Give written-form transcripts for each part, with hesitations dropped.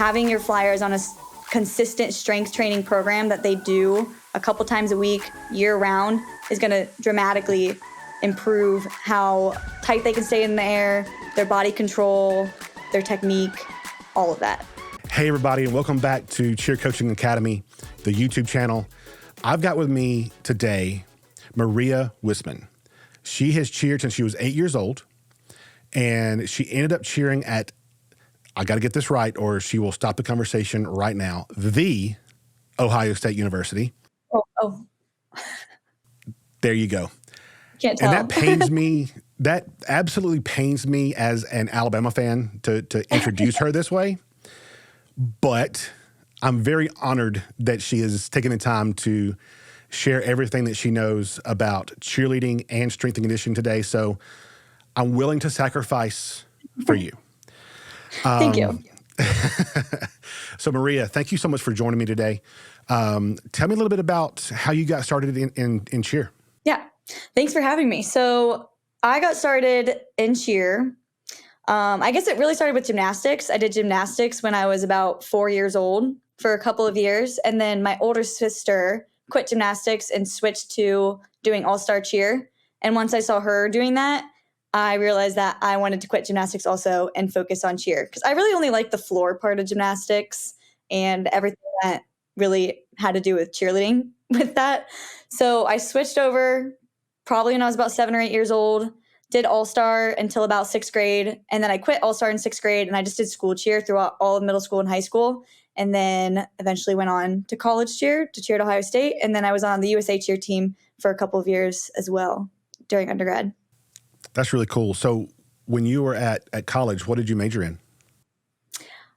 having your flyers on a consistent strength training program that they do a couple times a week, year round, is going to dramatically improve how tight they can stay in the air, their body control, their technique, all of that. Hey everybody, and welcome back to Cheer Coaching Academy, the YouTube channel. I've got with me today Maria Wisman. She has cheered since she was 8 years old, and she ended up cheering at, I got to get this right or she will stop the conversation right now, the Ohio State University. Oh. There you go. Can't tell. And that pains me. That absolutely pains me as an Alabama fan to introduce her this way. But I'm very honored that she has taken the time to share everything that she knows about cheerleading and strength and conditioning today. So I'm willing to sacrifice for you. Thank you. So Maria, thank you so much for joining me today. Tell me a little bit about how you got started in cheer. Yeah, thanks for having me. So I got started in cheer. I guess it really started with gymnastics. I did gymnastics when I was about 4 years old for a couple of years. And then my older sister quit gymnastics and switched to doing all-star cheer. And once I saw her doing that, I realized that I wanted to quit gymnastics also and focus on cheer, because I really only liked the floor part of gymnastics and everything that really had to do with cheerleading with that. So I switched over probably when I was about 7 or 8 years old, did all-star until about 6th grade. And then I quit all-star in 6th grade and I just did school cheer throughout all of middle school and high school. And then eventually went on to college cheer, to cheer at Ohio State. And then I was on the USA cheer team for a couple of years as well during undergrad. That's really cool. So when you were at college, what did you major in?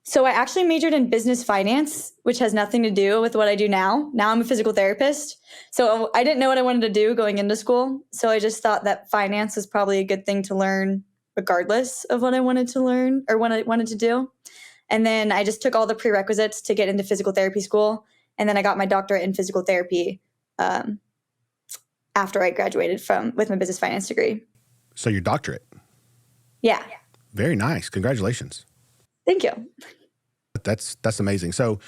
So I actually majored in business finance, which has nothing to do with what I do now. Now I'm a physical therapist. So I didn't know what I wanted to do going into school. So I just thought that finance was probably a good thing to learn regardless of what I wanted to learn or what I wanted to do. And then I just took all the prerequisites to get into physical therapy school. And then I got my doctorate in physical therapy after I graduated with my business finance degree. So your doctorate? Yeah. Very nice. Congratulations. Thank you. That's amazing. So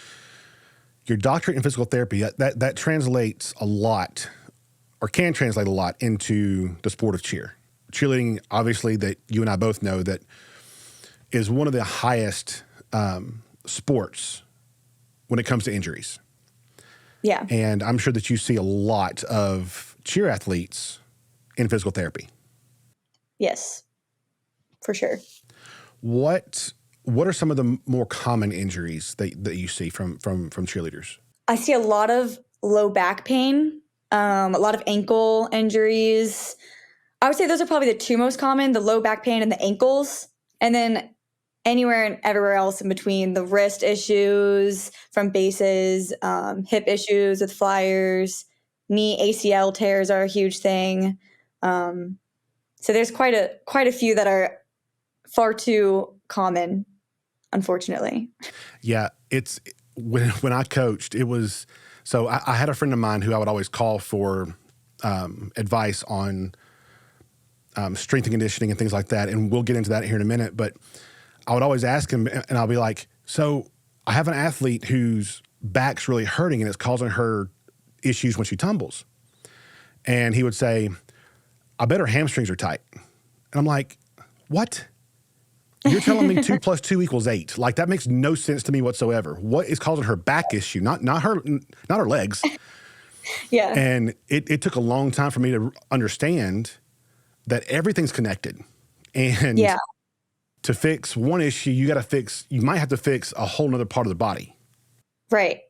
your doctorate in physical therapy, that translates a lot, or can translate a lot, into the sport of cheer. Cheerleading, obviously, that you and I both know, that is one of the highest sports when it comes to injuries. Yeah. And I'm sure that you see a lot of cheer athletes in physical therapy. Yes, for sure. What are some of the more common injuries that you see from cheerleaders? I see a lot of low back pain, a lot of ankle injuries. I would say those are probably the two most common, the low back pain and the ankles. And then anywhere and everywhere else in between, the wrist issues from bases, hip issues with flyers, knee ACL tears are a huge thing. So there's quite a few that are far too common, unfortunately. Yeah, it's when I coached, it was, so I had a friend of mine who I would always call for advice on strength and conditioning and things like that. And we'll get into that here in a minute. But I would always ask him, and I'll be like, so I have an athlete whose back's really hurting and it's causing her issues when she tumbles. And he would say, I bet her hamstrings are tight. And I'm like, what? You're telling me 2 + 2 = 8. Like, that makes no sense to me whatsoever. What is causing her back issue? Not her legs. Yeah. And it took a long time for me to understand that everything's connected. And yeah. To fix one issue, you might have to fix a whole nother part of the body. Right.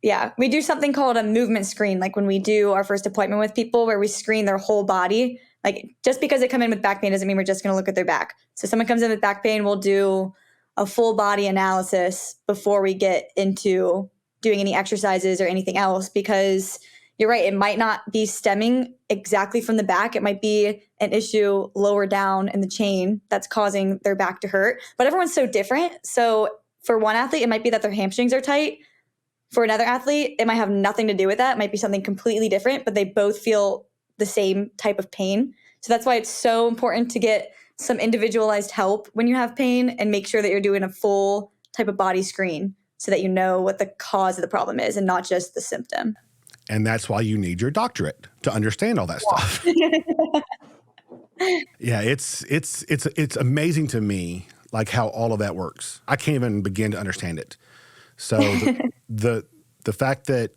Yeah. We do something called a movement screen, like when we do our first appointment with people, where we screen their whole body. Like, just because they come in with back pain doesn't mean we're just going to look at their back. So someone comes in with back pain, we'll do a full body analysis before we get into doing any exercises or anything else, because you're right, it might not be stemming exactly from the back. It might be an issue lower down in the chain that's causing their back to hurt. But everyone's so different. So for one athlete, it might be that their hamstrings are tight. For another athlete, it might have nothing to do with that. It might be something completely different, but they both feel the same type of pain. So that's why it's so important to get some individualized help when you have pain and make sure that you're doing a full type of body screen so that you know what the cause of the problem is and not just the symptom. And that's why you need your doctorate to understand all that stuff. Yeah, it's amazing to me, like how all of that works. I can't even begin to understand it. So the fact that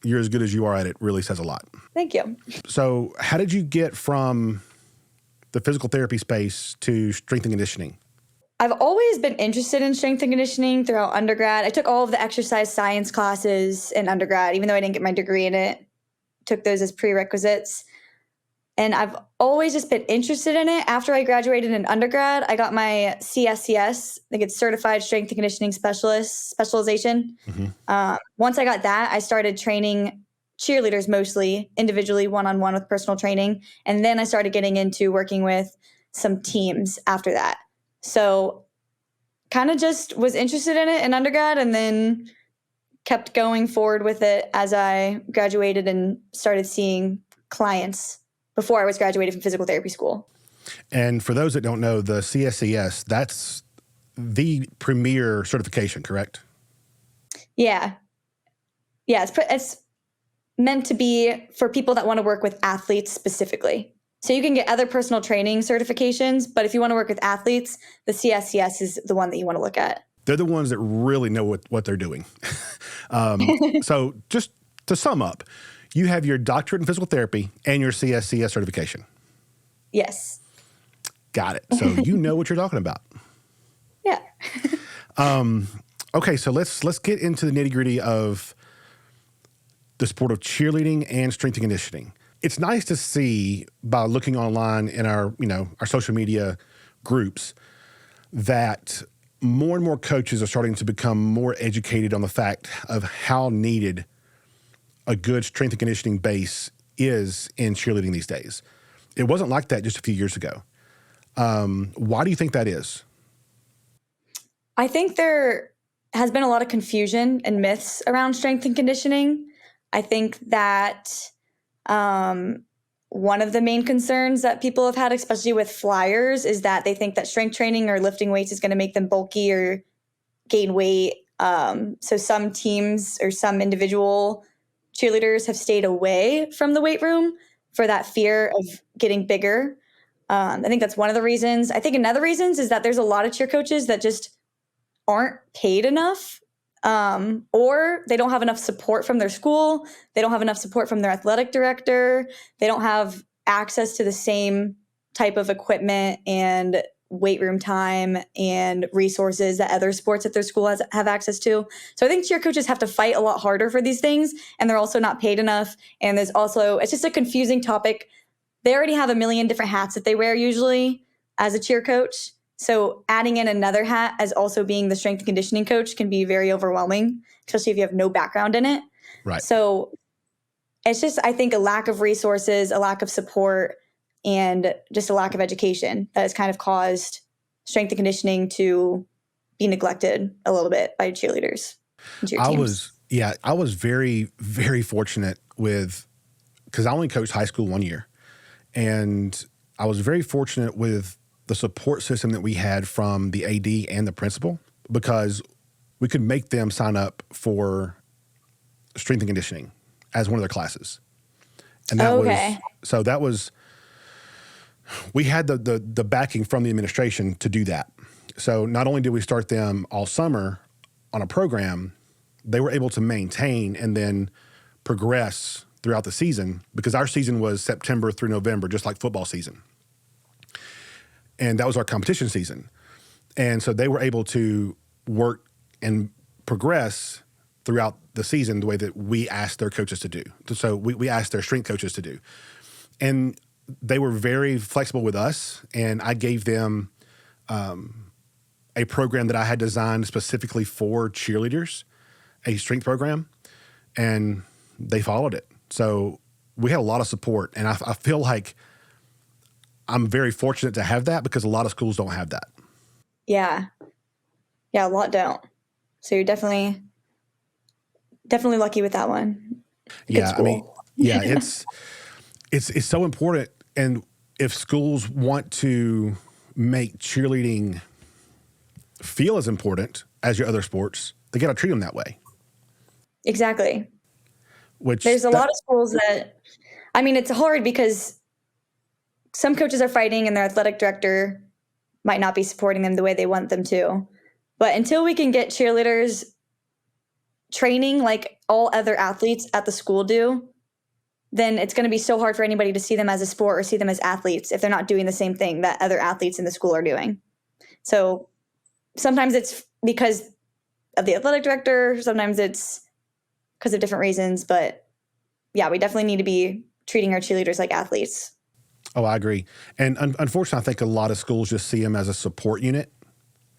you're as good as you are at it really says a lot. Thank you. So how did you get from the physical therapy space to strength and conditioning? I've always been interested in strength and conditioning throughout undergrad. I took all of the exercise science classes in undergrad, even though I didn't get my degree in it. Took those as prerequisites. And I've always just been interested in it. After I graduated in undergrad, I got my CSCS, I think it's Certified Strength and Conditioning Specialization. Once I got that, I started training cheerleaders mostly, individually, one-on-one with personal training. And then I started getting into working with some teams after that. So kind of just was interested in it in undergrad and then kept going forward with it as I graduated and started seeing clients before I was graduated from physical therapy school. And for those that don't know, the CSCS, that's the premier certification, correct? Yeah. Yeah, it's meant to be for people that want to work with athletes specifically. So you can get other personal training certifications, but if you want to work with athletes, the CSCS is the one that you want to look at. They're the ones that really know what they're doing. So just to sum up, you have your doctorate in physical therapy and your CSCS certification. Yes. Got it. So you know what you're talking about. Yeah. Okay, so let's get into the nitty-gritty of the sport of cheerleading and strength and conditioning. It's nice to see by looking online in our social media groups that more and more coaches are starting to become more educated on the fact of how needed a good strength and conditioning base is in cheerleading these days. It wasn't like that just a few years ago. Why do you think that is? I think there has been a lot of confusion and myths around strength and conditioning. I think that one of the main concerns that people have had, especially with flyers, is that they think that strength training or lifting weights is going to make them bulky or gain weight. So some teams or some individual cheerleaders have stayed away from the weight room for that fear of getting bigger. I think that's one of the reasons. I think another reason is that there's a lot of cheer coaches that just aren't paid enough, or they don't have enough support from their school. They don't have enough support from their athletic director. They don't have access to the same type of equipment and weight room time and resources that other sports at their school have access to. So I think cheer coaches have to fight a lot harder for these things, and they're also not paid enough. And it's just a confusing topic. They already have a million different hats that they wear usually as a cheer coach. So adding in another hat as also being the strength and conditioning coach can be very overwhelming, especially if you have no background in it. Right. So it's just, I think, a lack of resources, a lack of support, and just a lack of education that has kind of caused strength and conditioning to be neglected a little bit by cheerleaders and cheer teams. I was very, very fortunate because I only coached high school 1 year. And I was very fortunate with the support system that we had from the AD and the principal, because we could make them sign up for strength and conditioning as one of their classes. And that was we had the backing from the administration to do that. So not only did we start them all summer on a program, they were able to maintain and then progress throughout the season, because our season was September through November, just like football season. And that was our competition season. And so they were able to work and progress throughout the season the way that we asked their coaches to do. So we asked their strength coaches to do. And they were very flexible with us. And I gave them a program that I had designed specifically for cheerleaders, a strength program, and they followed it. So we had a lot of support. And I feel like I'm very fortunate to have that, because a lot of schools don't have that. Yeah. Yeah, a lot don't. So you're definitely lucky with that one. Yeah, I mean, yeah, it's so important. And if schools want to make cheerleading feel as important as your other sports, they got to treat them that way. Exactly. Which There's a lot of schools that, I mean, it's hard because some coaches are fighting and their athletic director might not be supporting them the way they want them to. But until we can get cheerleaders training like all other athletes at the school do, then it's going to be so hard for anybody to see them as a sport or see them as athletes if they're not doing the same thing that other athletes in the school are doing. So sometimes it's because of the athletic director, sometimes it's because of different reasons. But yeah, we definitely need to be treating our cheerleaders like athletes. Oh, I agree. And unfortunately, I think a lot of schools just see them as a support unit.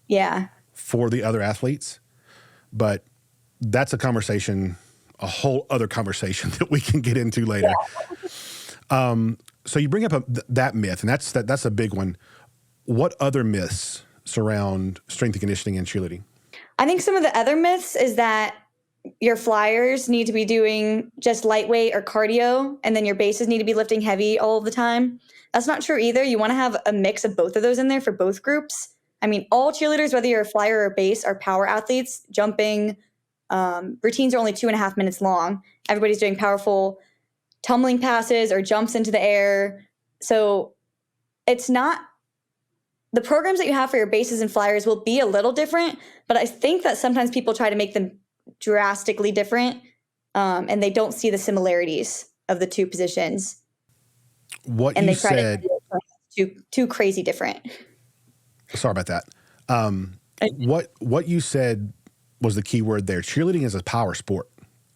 Yeah. For the other athletes. But that's a conversation, a whole other conversation that we can get into later. Yeah. So you bring up that myth, and that's a big one. What other myths surround strength and conditioning and cheerleading? I think some of the other myths is that your flyers need to be doing just lightweight or cardio, and then your bases need to be lifting heavy all the time. That's not true either. You want to have a mix of both of those in there for both groups. I mean, all cheerleaders, whether you're a flyer or a base, are power athletes. Jumping routines are only 2.5 minutes long. Everybody's doing powerful tumbling passes or jumps into the air. So it's not, the programs that you have for your bases and flyers will be a little different, but I think that sometimes people try to make them drastically different, and they don't see the similarities of the two positions. What and you they try said, to do too crazy different. Sorry about that. What you said was the key word there. Cheerleading is a power sport.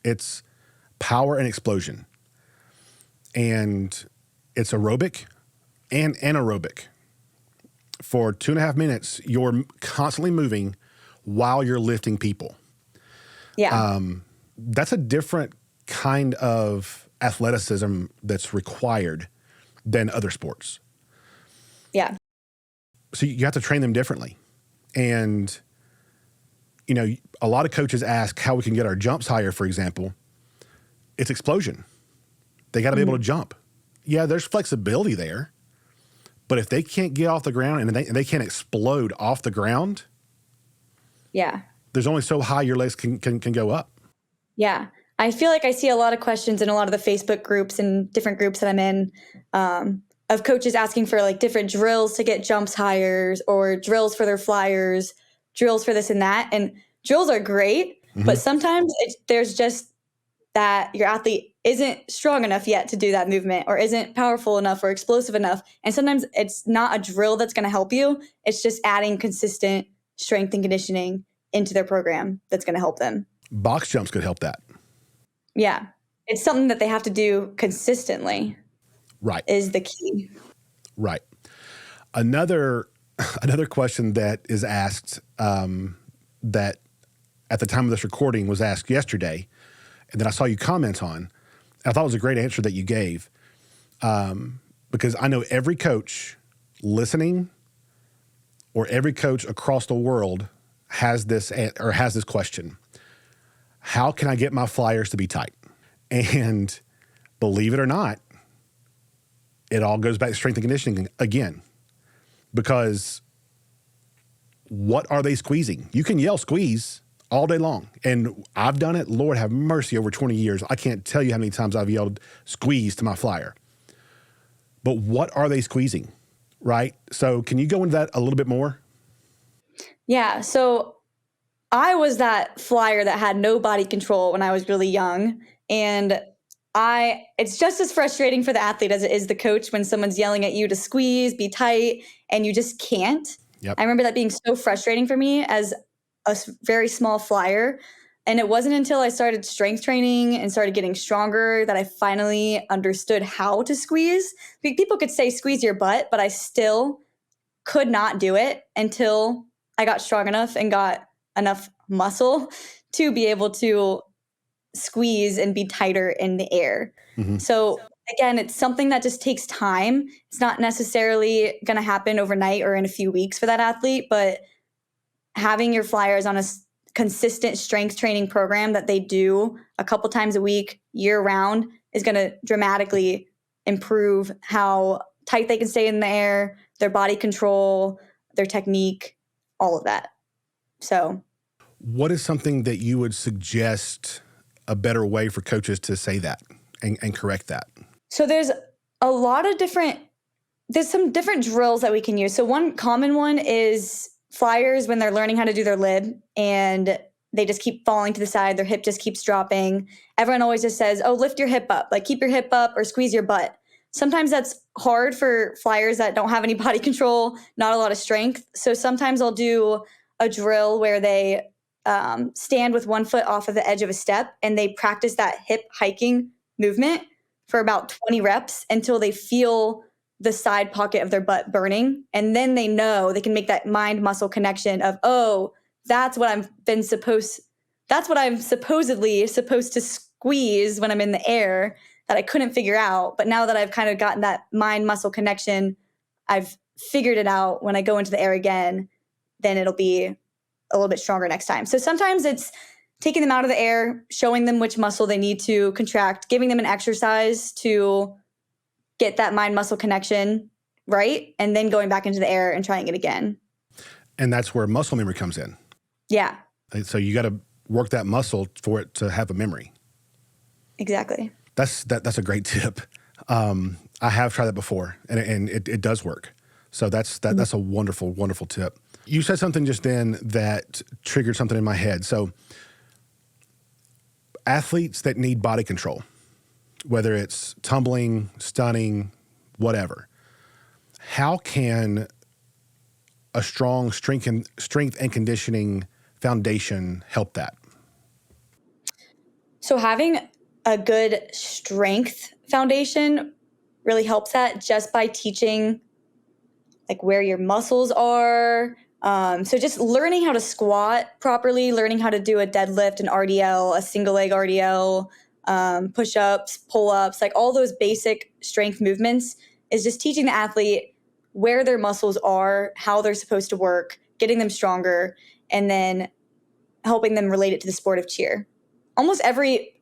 It's power and explosion. And it's aerobic and anaerobic. For 2.5 minutes, you're constantly moving while you're lifting people. Yeah. That's a different kind of athleticism that's required than other sports. Yeah. So you have to train them differently. And, you know, a lot of coaches ask how we can get our jumps higher, for example. It's explosion. They got to be able to jump. Yeah, there's flexibility there. But if they can't get off the ground and they can't explode off the ground, yeah, there's only so high your legs can go up. Yeah. I feel like I see a lot of questions in a lot of the Facebook groups and different groups that I'm in, of coaches asking for like different drills to get jumps higher or drills for their flyers, drills for this and that. And drills are great, but sometimes there's just that your athlete isn't strong enough yet to do that movement or isn't powerful enough or explosive enough. And sometimes it's not a drill that's going to help you. It's just adding consistent strength and conditioning into their program that's going to help them. Box jumps could help that. Yeah. It's something that they have to do consistently. Right. Is the key. Right. Another question that is asked, that at the time of this recording was asked yesterday, and then I saw you comment on, I thought it was a great answer that you gave, because I know every coach listening or every coach across the world has this question. How can I get my flyers to be tight? And believe it or not, it all goes back to strength and conditioning again, because what are they squeezing? You can yell squeeze all day long. And I've done it, Lord have mercy, over 20 years. I can't tell you how many times I've yelled squeeze to my flyer. But what are they squeezing, right? So can you go into that a little bit more? Yeah. So I was that flyer that had no body control when I was really young. And it's just as frustrating for the athlete as it is the coach when someone's yelling at you to squeeze, be tight, and you just can't. Yep. I remember that being so frustrating for me as a very small flyer. And it wasn't until I started strength training and started getting stronger that I finally understood how to squeeze. People could say squeeze your butt, but I still could not do it until I got strong enough and got enough muscle to be able to squeeze and be tighter in the air. So again, it's something that just takes time. It's not necessarily going to happen overnight or in a few weeks for that athlete, but having your flyers on a consistent strength training program that they do a couple times a week, year round, is going to dramatically improve how tight they can stay in the air, their body control, their technique, all of that. So What is something that you would suggest a better way for coaches to say that and correct that? So there's a lot of there's some different drills that we can use. So one common one is flyers when they're learning how to do their lib and they just keep falling to the side, their hip just keeps dropping. Everyone always just says, oh, lift your hip up, like keep your hip up or squeeze your butt. Sometimes that's hard for flyers that don't have any body control, not a lot of strength. So sometimes I'll do a drill where they stand with one foot off of the edge of a step and they practice that hip hiking movement for about 20 reps until they feel the side pocket of their butt burning. And then they know they can make that mind muscle connection of, oh, that's what I'm supposedly supposed to squeeze when I'm in the air that I couldn't figure out. But now that I've kind of gotten that mind muscle connection, I've figured it out. When I go into the air again, then it'll be a little bit stronger next time. So sometimes it's taking them out of the air, showing them which muscle they need to contract, giving them an exercise to get that mind muscle connection right, and then going back into the air and trying it again. And that's where muscle memory comes in. Yeah. So you got to work that muscle for it to have a memory. Exactly. That's a great tip. I have tried that before, and it does work. So that's a wonderful, wonderful tip. You said something just then that triggered something in my head. So athletes that need body control, whether it's tumbling, stunning, whatever, how can a strong strength and conditioning foundation help that? So having a good strength foundation really helps that just by teaching like where your muscles are. So just learning how to squat properly, learning how to do a deadlift, an RDL, a single leg RDL, push-ups, pull-ups, like all those basic strength movements is just teaching the athlete where their muscles are, how they're supposed to work, getting them stronger, and then helping them relate it to the sport of cheer. Almost every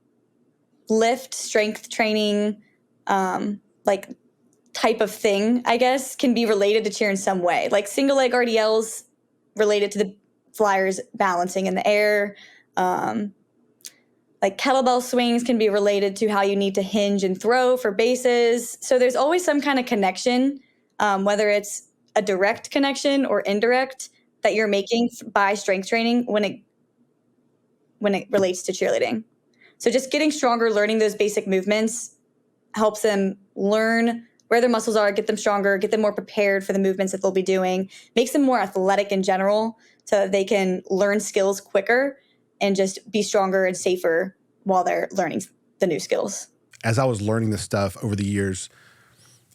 lift, strength training, like type of thing, I guess, can be related to cheer in some way. Like single leg RDLs related to the flyers balancing in the air. Like kettlebell swings can be related to how you need to hinge and throw for bases. So there's always some kind of connection, whether it's a direct connection or indirect, that you're making by strength training when it relates to cheerleading. So just getting stronger, learning those basic movements helps them learn where their muscles are, get them stronger, get them more prepared for the movements that they'll be doing, makes them more athletic in general so that they can learn skills quicker and just be stronger and safer while they're learning the new skills. As I was learning this stuff over the years,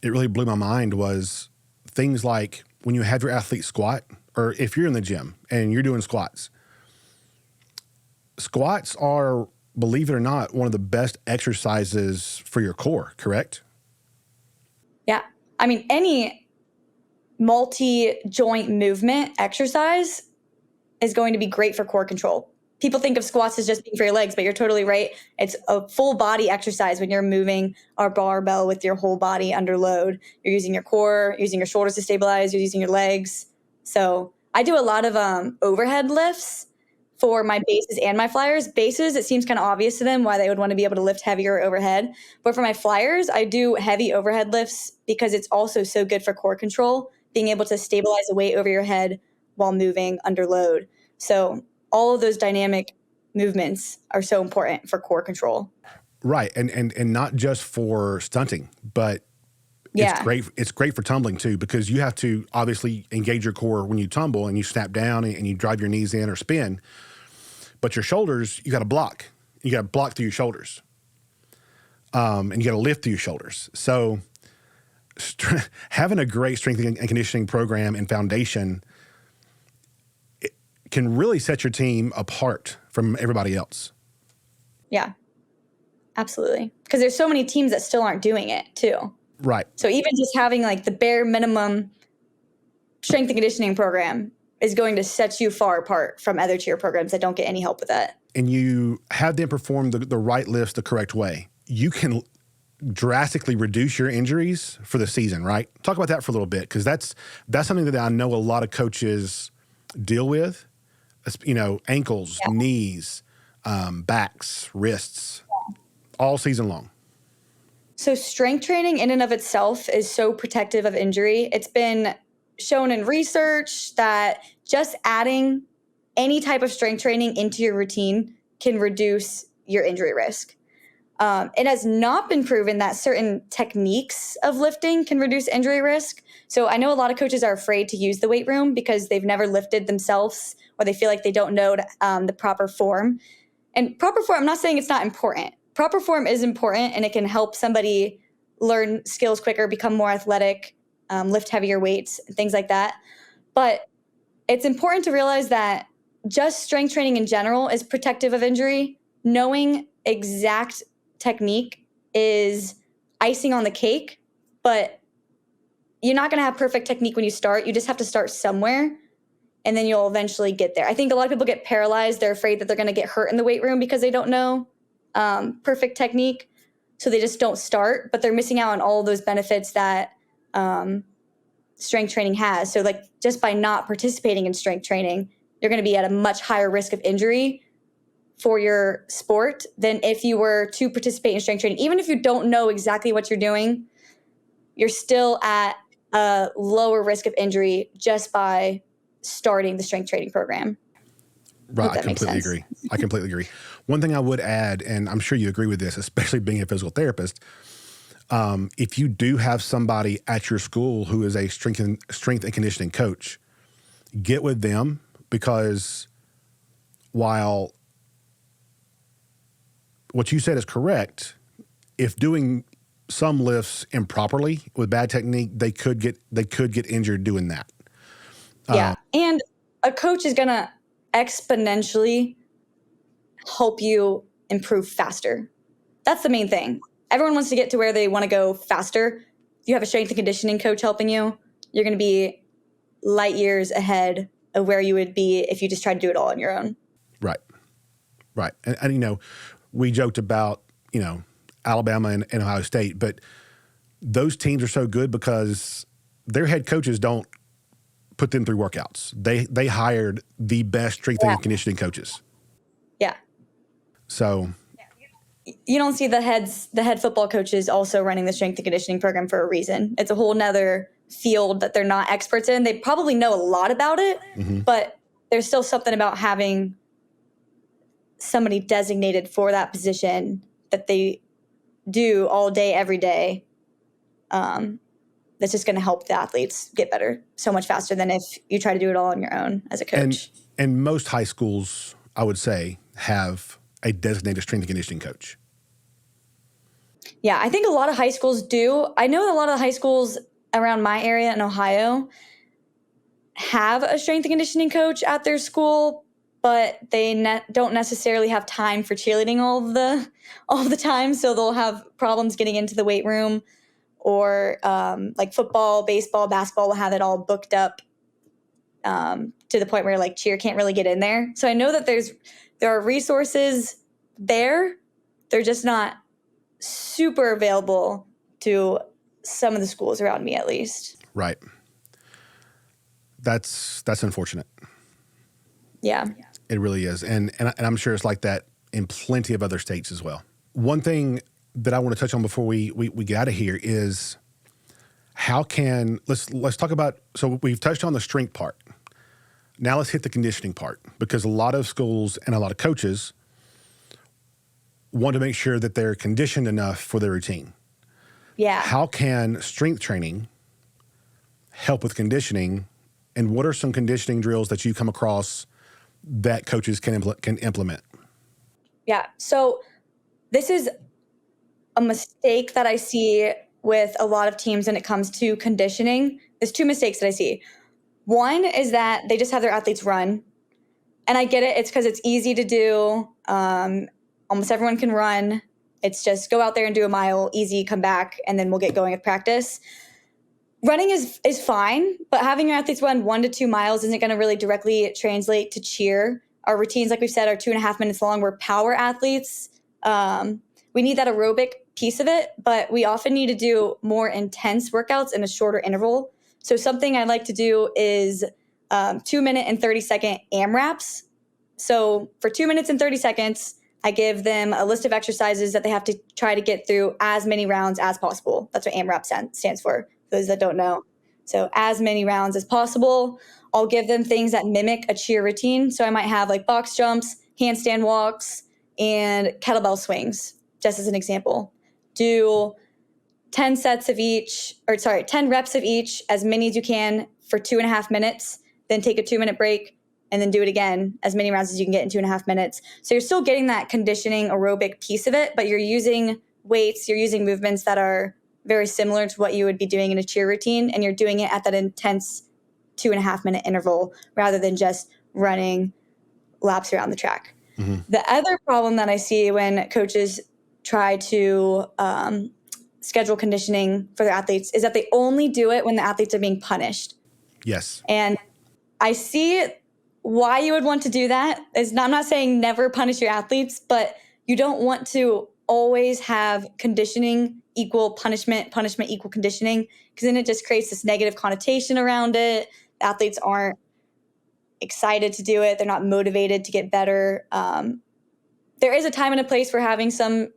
it really blew my mind was things like when you have your athlete squat, or if you're in the gym and you're doing squats, squats are, believe it or not, one of the best exercises for your core, correct? Yeah. I mean, any multi-joint movement exercise is going to be great for core control. People think of squats as just being for your legs, but you're totally right. It's a full body exercise when you're moving our barbell with your whole body under load. You're using your core, using your shoulders to stabilize, you're using your legs. So I do a lot of overhead lifts for my bases and my flyers. Bases, it seems kind of obvious to them why they would want to be able to lift heavier overhead. But for my flyers, I do heavy overhead lifts because it's also so good for core control, being able to stabilize a weight over your head while moving under load. So all of those dynamic movements are so important for core control. Right. And not just for stunting, but it's great for tumbling too, because you have to obviously engage your core when you tumble and you snap down and you drive your knees in or spin. But your shoulders, you got to block. You got to block through your shoulders. And you got to lift through your shoulders. So having a great strength and conditioning program and foundation can really set your team apart from everybody else. Yeah, absolutely. Because there's so many teams that still aren't doing it too. Right. So even just having like the bare minimum strength and conditioning program is going to set you far apart from other cheer programs that don't get any help with that. And you have them perform the right lifts the correct way, you can drastically reduce your injuries for the season, right? Talk about that for a little bit, because that's something that I know a lot of coaches deal with, ankles, Yeah. knees, backs, wrists, all season long. So strength training in and of itself is so protective of injury. It's been shown in research that just adding any type of strength training into your routine can reduce your injury risk. It has not been proven that certain techniques of lifting can reduce injury risk. So I know a lot of coaches are afraid to use the weight room because they've never lifted themselves, or they feel like they don't know the proper form. And proper form, I'm not saying it's not important. Proper form is important, and it can help somebody learn skills quicker, become more athletic, lift heavier weights, things like that. But it's important to realize that just strength training in general is protective of injury. Knowing exact technique is icing on the cake, but you're not going to have perfect technique when you start. You just have to start somewhere, and then you'll eventually get there. I think a lot of people get paralyzed. They're afraid that they're going to get hurt in the weight room because they don't know perfect technique. So they just don't start, but they're missing out on all those benefits that strength training has. So like just by not participating in strength training, you're going to be at a much higher risk of injury for your sport than if you were to participate in strength training. Even if you don't know exactly what you're doing, you're still at a lower risk of injury just by starting the strength training program. Right, I completely agree. I completely agree. One thing I would add, and I'm sure you agree with this, especially being a physical therapist, if you do have somebody at your school who is a strength and conditioning coach, get with them, because while what you said is correct, if doing some lifts improperly with bad technique, they could get injured doing that. Yeah, and a coach is gonna exponentially help you improve faster. That's the main thing. Everyone wants to get to where they want to go faster. If you have a strength and conditioning coach helping you, you're going to be light years ahead of where you would be if you just tried to do it all on your own. Right. Right. And we joked about, Alabama and Ohio State, but those teams are so good because their head coaches don't put them through workouts. They hired the best strength and conditioning coaches. Yeah. So you don't see the head football coaches also running the strength and conditioning program for a reason. It's a whole nother field that they're not experts in. They probably know a lot about it, but there's still something about having somebody designated for that position that they do all day, every day. That's just going to help the athletes get better so much faster than if you try to do it all on your own as a coach. And most high schools, I would say, have a designated strength and conditioning coach. Yeah, I think a lot of high schools do. I know that a lot of the high schools around my area in Ohio have a strength and conditioning coach at their school, but they don't necessarily have time for cheerleading all the time. So they'll have problems getting into the weight room, or like football, baseball, basketball will have it all booked up to the point where like cheer can't really get in there. So I know that there are resources there. They're just not super available to some of the schools around me, at least. Right. That's unfortunate. Yeah. It really is. And I'm sure it's like that in plenty of other states as well. One thing that I want to touch on before we get out of here is let's talk about, so we've touched on the strength part. Now let's hit the conditioning part, because a lot of schools and a lot of coaches want to make sure that they're conditioned enough for their routine. Yeah. How can strength training help with conditioning, and what are some conditioning drills that you come across that coaches can implement? Yeah. So this is a mistake that I see with a lot of teams when it comes to conditioning. There's two mistakes that I see. One is that they just have their athletes run. And I get it. It's because it's easy to do. Almost everyone can run. It's just go out there and do a mile, easy, come back, and then we'll get going with practice. Running is fine, but having your athletes run 1 to 2 miles isn't going to really directly translate to cheer. Our routines, like we've said, are 2.5 minutes long. We're power athletes. We need that aerobic piece of it, but we often need to do more intense workouts in a shorter interval. So something I like to do is 2 minute and 30 second AMRAPs. So for 2 minutes and 30 seconds, I give them a list of exercises that they have to try to get through as many rounds as possible. That's what AMRAP stands for those that don't know. So as many rounds as possible. I'll give them things that mimic a cheer routine. So I might have like box jumps, handstand walks, and kettlebell swings, just as an example. Do 10 reps of each, as many as you can for 2.5 minutes, then take a 2-minute break, and then do it again, as many rounds as you can get in 2.5 minutes. So you're still getting that conditioning aerobic piece of it, but you're using weights, you're using movements that are very similar to what you would be doing in a cheer routine, and you're doing it at that intense 2.5-minute interval rather than just running laps around the track. Mm-hmm. The other problem that I see when coaches try to schedule conditioning for their athletes is that they only do it when the athletes are being punished. Yes. And I see why you would want to do that. I'm not saying never punish your athletes, but you don't want to always have conditioning equal punishment equal conditioning, because then it just creates this negative connotation around it. The athletes aren't excited to do it. They're not motivated to get better. There is a time and a place for having some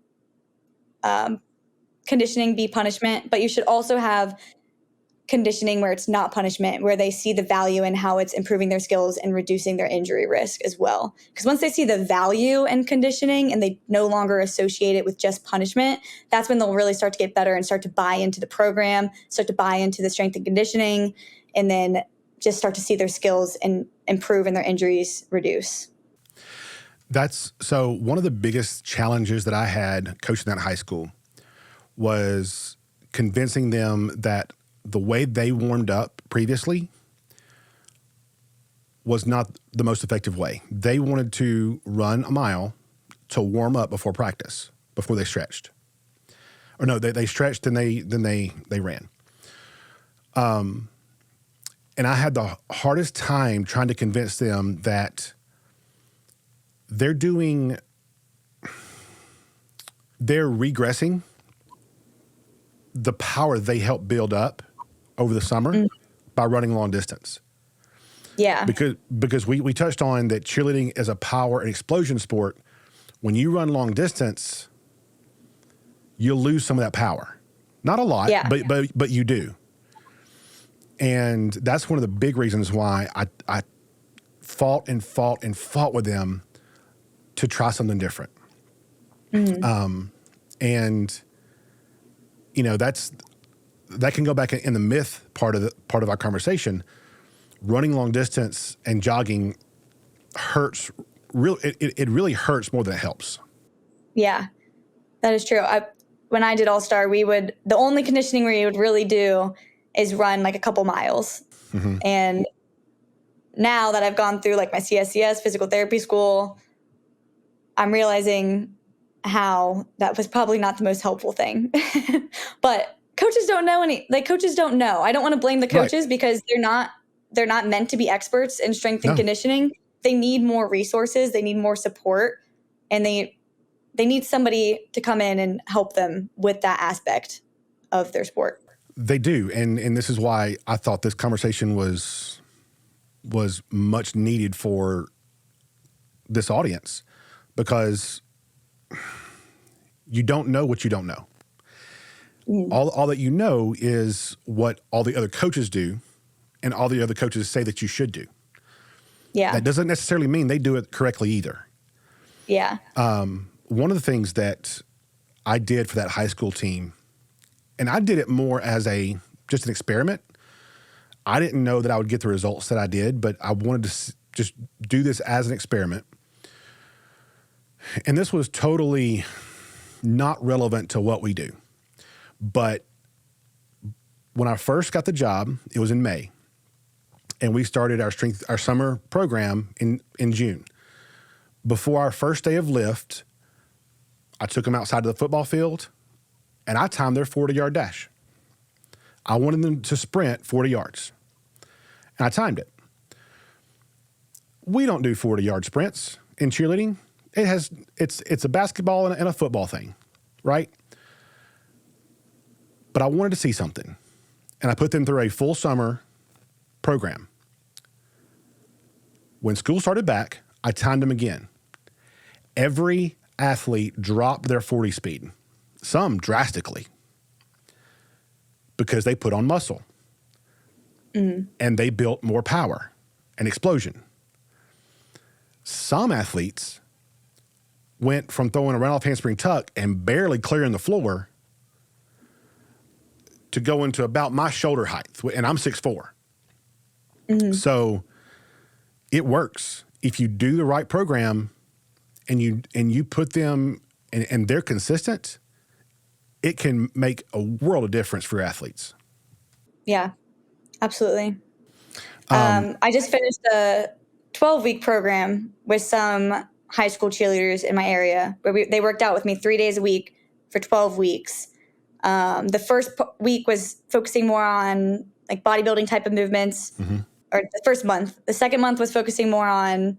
conditioning be punishment, but you should also have conditioning where it's not punishment, where they see the value in how it's improving their skills and reducing their injury risk as well. Because once they see the value in conditioning and they no longer associate it with just punishment, that's when they'll really start to get better and start to buy into the program, start to buy into the strength and conditioning, and then just start to see their skills and improve and their injuries reduce. So one of the biggest challenges that I had coaching at high school was convincing them that the way they warmed up previously was not the most effective way. They wanted to run a mile to warm up before practice, before they stretched. Or no, they stretched and then they ran. And I had the hardest time trying to convince them that they're regressing the power they helped build up over the summer by running long distance. Yeah. Because we touched on that cheerleading is a power and explosion sport. When you run long distance, you'll lose some of that power. Not a lot, but you do. And that's one of the big reasons why I fought with them to try something different. Mm-hmm. And you know, that can go back in the myth part of our conversation. Running long distance and jogging hurts. It really hurts more than it helps. Yeah, that is true. When I did All-Star, the only conditioning we would really do is run like a couple miles. Mm-hmm. And now that I've gone through like my CSCS physical therapy school, I'm realizing how that was probably not the most helpful thing. But coaches don't know coaches don't know. I don't want to blame the coaches, right, because they're not meant to be experts in strength and conditioning. They need more resources, they need more support, and they need somebody to come in and help them with that aspect of their sport. They do. And this is why I thought this conversation was much needed for this audience, because you don't know what you don't know. Mm. All that you know is what all the other coaches do and all the other coaches say that you should do. Yeah. That doesn't necessarily mean they do it correctly either. Yeah. One of the things that I did for that high school team, and I did it more as just an experiment. I didn't know that I would get the results that I did, but I wanted to just do this as an experiment. And this was totally not relevant to what we do. But when I first got the job, it was in May, and we started our summer program in June. Before our first day of lift, I took them outside of the football field, and I timed their 40-yard dash. I wanted them to sprint 40 yards, and I timed it. We don't do 40-yard sprints in cheerleading. It's a basketball and a football thing, right? But I wanted to see something, and I put them through a full summer program. When school started back, I timed them again. Every athlete dropped their 40 speed, some drastically, because they put on muscle and they built more power and explosion. Some athletes went from throwing a run off handspring tuck and barely clearing the floor to go into about my shoulder height, and I'm 6'4". So it works. If you do the right program and you put them and they're consistent, it can make a world of difference for your athletes. Yeah, absolutely. I just finished a 12-week program with some high school cheerleaders in my area where they worked out with me 3 days a week for 12 weeks. The first week was focusing more on like bodybuilding type of movements, or the first month. The second month was focusing more on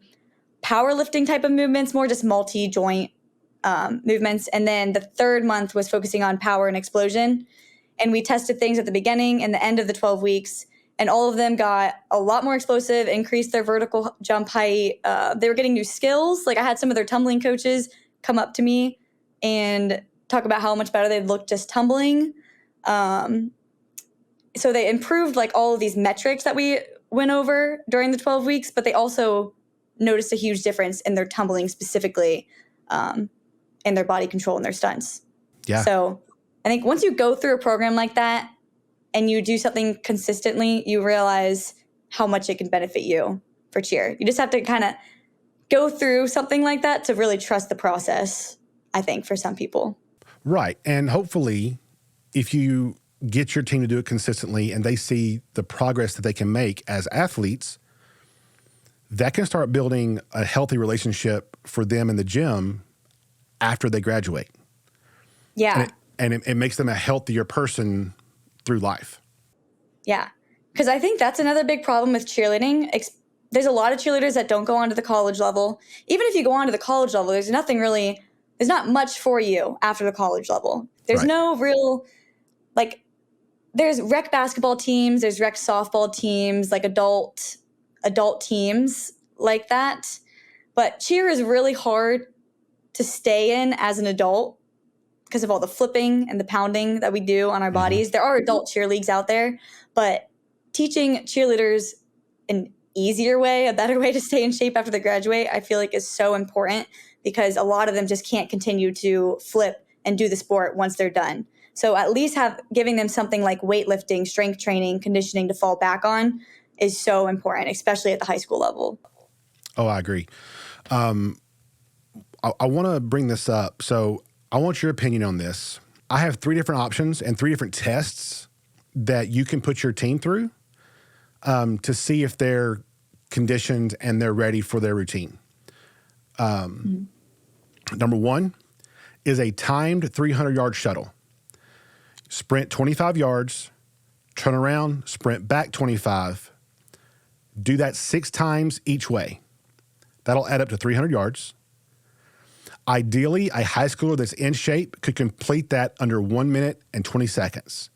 powerlifting type of movements, more just multi-joint movements. And then the third month was focusing on power and explosion. And we tested things at the beginning and the end of the 12 weeks. And all of them got a lot more explosive, increased their vertical jump height. They were getting new skills. Like I had some of their tumbling coaches come up to me and talk about how much better they'd look just tumbling. So they improved like all of these metrics that we went over during the 12 weeks, but they also noticed a huge difference in their tumbling specifically, in their body control and their stunts. Yeah. So I think once you go through a program like that and you do something consistently, you realize how much it can benefit you for cheer. You just have to kind of go through something like that to really trust the process, I think, for some people. Right. And hopefully, if you get your team to do it consistently and they see the progress that they can make as athletes, that can start building a healthy relationship for them in the gym after they graduate. Yeah. And it makes them a healthier person through life. Yeah. Because I think that's another big problem with cheerleading. There's a lot of cheerleaders that don't go on to the college level. Even if you go on to the college level, there's not much for you after the college level. There's no real, like, there's rec basketball teams, there's rec softball teams, like adult teams like that. But cheer is really hard to stay in as an adult because of all the flipping and the pounding that we do on our bodies. There are adult cheer leagues out there, but teaching cheerleaders an easier way, a better way to stay in shape after they graduate, I feel like is so important because a lot of them just can't continue to flip and do the sport once they're done. So at least giving them something like weightlifting, strength training, conditioning to fall back on is so important, especially at the high school level. Oh, I agree. I want to bring this up. So I want your opinion on this. I have 3 different options and 3 different tests that you can put your team through to see if they're conditioned and they're ready for their routine. Number 1 is a timed 300-yard shuttle. Sprint 25 yards, turn around, sprint back 25. Do that 6 times each way. That'll add up to 300 yards. Ideally, a high schooler that's in shape could complete that under 1 minute and 20 seconds.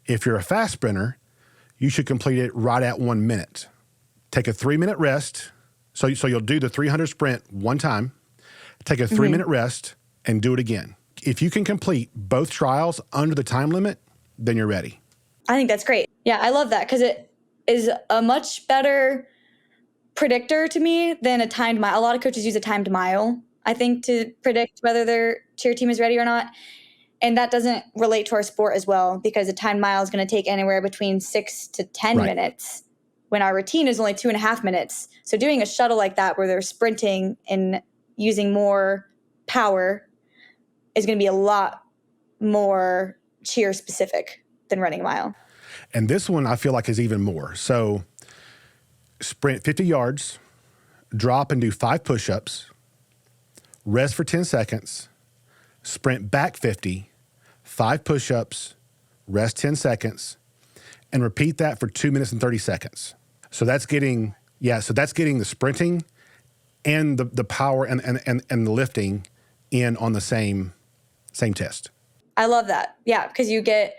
If you're a fast sprinter, you should complete it right at 1 minute. Take a 3-minute rest. So you'll do the 300 sprint one time, take a 3-minute rest, and do it again. If you can complete both trials under the time limit, then you're ready. I think that's great. Yeah, I love that because it is a much better predictor to me than a timed mile. A lot of coaches use a timed mile, I think, to predict whether their cheer team is ready or not. And that doesn't relate to our sport as well because a timed mile is going to take anywhere between 6 to 10 minutes when our routine is only 2.5 minutes. So doing a shuttle like that where they're sprinting and using more power is going to be a lot more cheer specific than running a mile. And this one I feel like is even more. So sprint 50 yards, drop and do 5 push-ups, rest for 10 seconds, sprint back 50, 5 push-ups, rest 10 seconds, and repeat that for 2 minutes and 30 seconds. So that's getting the sprinting and the power and the lifting in on the same test. I love that. Yeah, because you get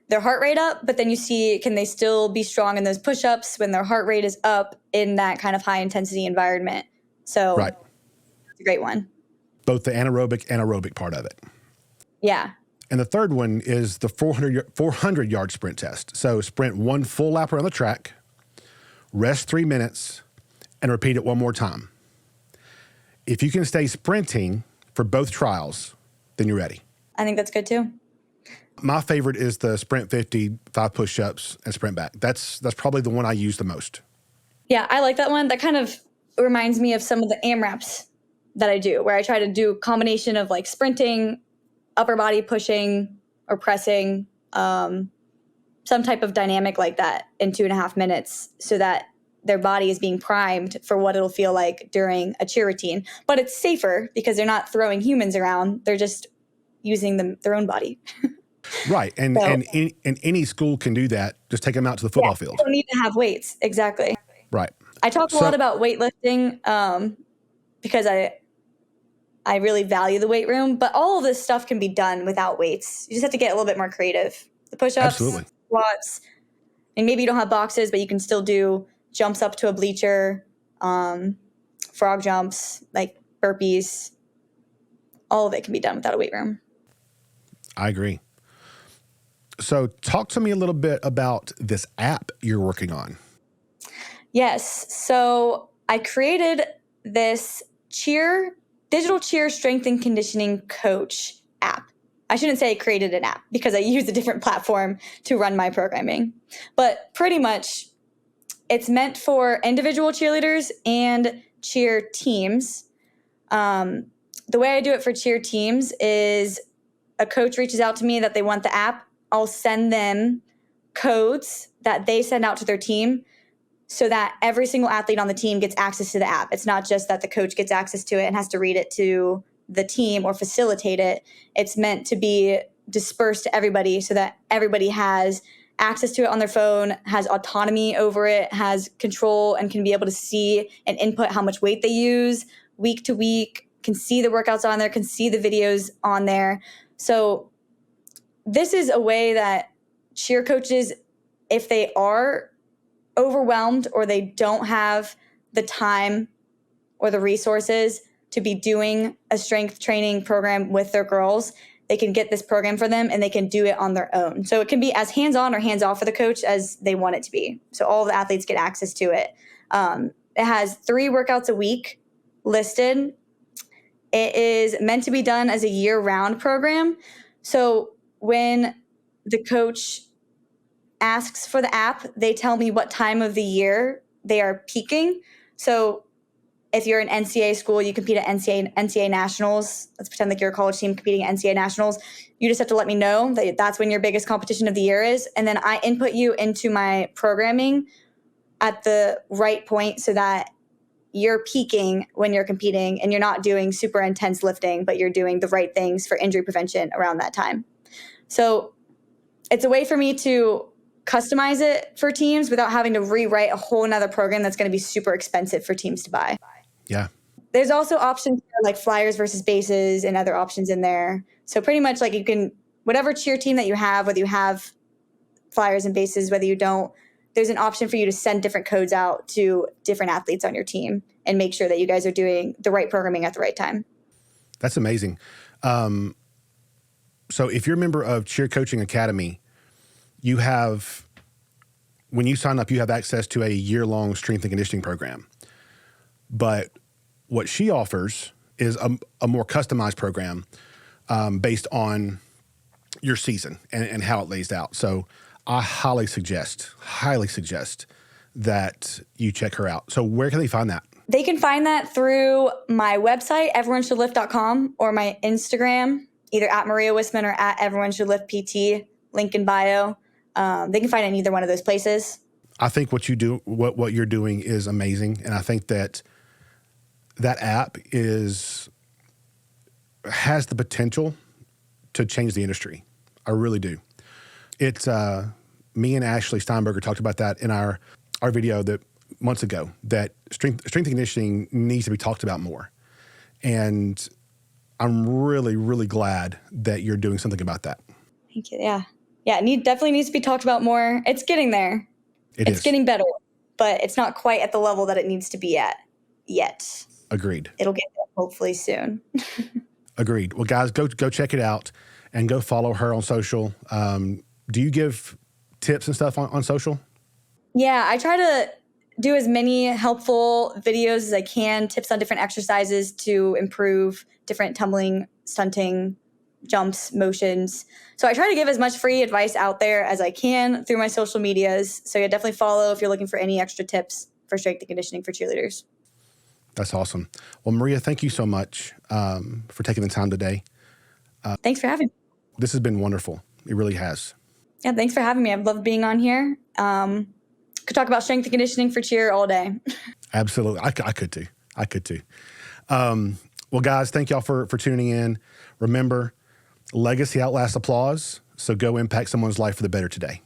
their heart rate up, but then you see, can they still be strong in those push-ups when their heart rate is up in that kind of high intensity environment? So Right. it's a great one. Both the anaerobic and aerobic part of it. Yeah. And the third one is the 400-yard sprint test. So sprint one full lap around the track, rest 3 minutes, and repeat it one more time. If you can stay sprinting for both trials, then you're ready. I think that's good too. My favorite is the sprint 50, 5 push-ups, and sprint back. That's probably the one I use the most. Yeah, I like that one. That kind of reminds me of some of the AMRAPs that I do, where I try to do a combination of like sprinting, upper body pushing or pressing, some type of dynamic like that in 2.5 minutes so that their body is being primed for what it'll feel like during a cheer routine. But it's safer because they're not throwing humans around. They're just using their own body. Right. And any school can do that. Just take them out to the football field. You don't need to have weights. Exactly. Right. I talk a lot about weightlifting because I really value the weight room, but all of this stuff can be done without weights. You just have to get a little bit more creative. The push-ups, squats, and maybe you don't have boxes, but you can still do jumps up to a bleacher, frog jumps, like burpees. All of it can be done without a weight room. I agree. So talk to me a little bit about this app you're working on. Yes. So I created this digital cheer strength and conditioning coach app. I shouldn't say I created an app because I use a different platform to run my programming. But pretty much it's meant for individual cheerleaders and cheer teams. The way I do it for cheer teams is a coach reaches out to me that they want the app. I'll send them codes that they send out to their team so that every single athlete on the team gets access to the app. It's not just that the coach gets access to it and has to read it to the team or facilitate it. It's meant to be dispersed to everybody so that everybody has access to it on their phone, has autonomy over it, has control, and can be able to see and input how much weight they use week to week, can see the workouts on there, can see the videos on there. So this is a way that cheer coaches, if they are overwhelmed or they don't have the time or the resources to be doing a strength training program with their girls, they can get this program for them and they can do it on their own. So it can be as hands-on or hands-off for the coach as they want it to be. So all the athletes get access to it. It has 3 workouts a week listed. It is meant to be done as a year-round program. So when the coach asks for the app, they tell me what time of the year they are peaking. So if you're an NCAA school, you compete at NCAA nationals. Let's pretend like you're a college team competing at NCAA nationals. You just have to let me know that that's when your biggest competition of the year is. And then I input you into my programming at the right point so that you're peaking when you're competing and you're not doing super intense lifting, but you're doing the right things for injury prevention around that time. So it's a way for me to customize it for teams without having to rewrite a whole nother program that's going to be super expensive for teams to buy. Yeah. There's also options for like flyers versus bases and other options in there. So pretty much like you can, whatever cheer team that you have, whether you have flyers and bases, whether you don't, there's an option for you to send different codes out to different athletes on your team and make sure that you guys are doing the right programming at the right time. That's amazing. So if you're a member of Cheer Coaching Academy, you have, when you sign up, you have access to a year-long strength and conditioning program. But what she offers is a more customized program based on your season and how it lays out. So I highly suggest that you check her out. So where can they find that? They can find that through my website, everyoneshouldlift.com, or my Instagram, either at Maria Wisman or at everyoneshouldliftpt, link in bio. They can find it in either one of those places. I think what you do, what you're doing is amazing. And I think that app has the potential to change the industry. I really do. It's me and Ashley Steinberger talked about that in our video that months ago, that strength and conditioning needs to be talked about more. And I'm really, really glad that you're doing something about that. Thank you. Yeah. Yeah. Definitely needs to be talked about more. It's getting there. It's getting better, but it's not quite at the level that it needs to be at yet. Agreed. it'll get there hopefully soon. Agreed. Well, guys, go check it out and go follow her on social. Do you give tips and stuff on social? Yeah, I try to do as many helpful videos as I can, tips on different exercises to improve different tumbling, stunting, jumps, motions. So I try to give as much free advice out there as I can through my social medias. So yeah, definitely follow if you're looking for any extra tips for strength and conditioning for cheerleaders. That's awesome. Well, Maria, thank you so much for taking the time today. Thanks for having me. This has been wonderful. It really has. Yeah, thanks for having me. I've loved being on here. Could talk about strength and conditioning for cheer all day. Absolutely. I could too. I could too. Well, guys, thank y'all for tuning in. Remember, legacy outlasts applause, so go impact someone's life for the better today.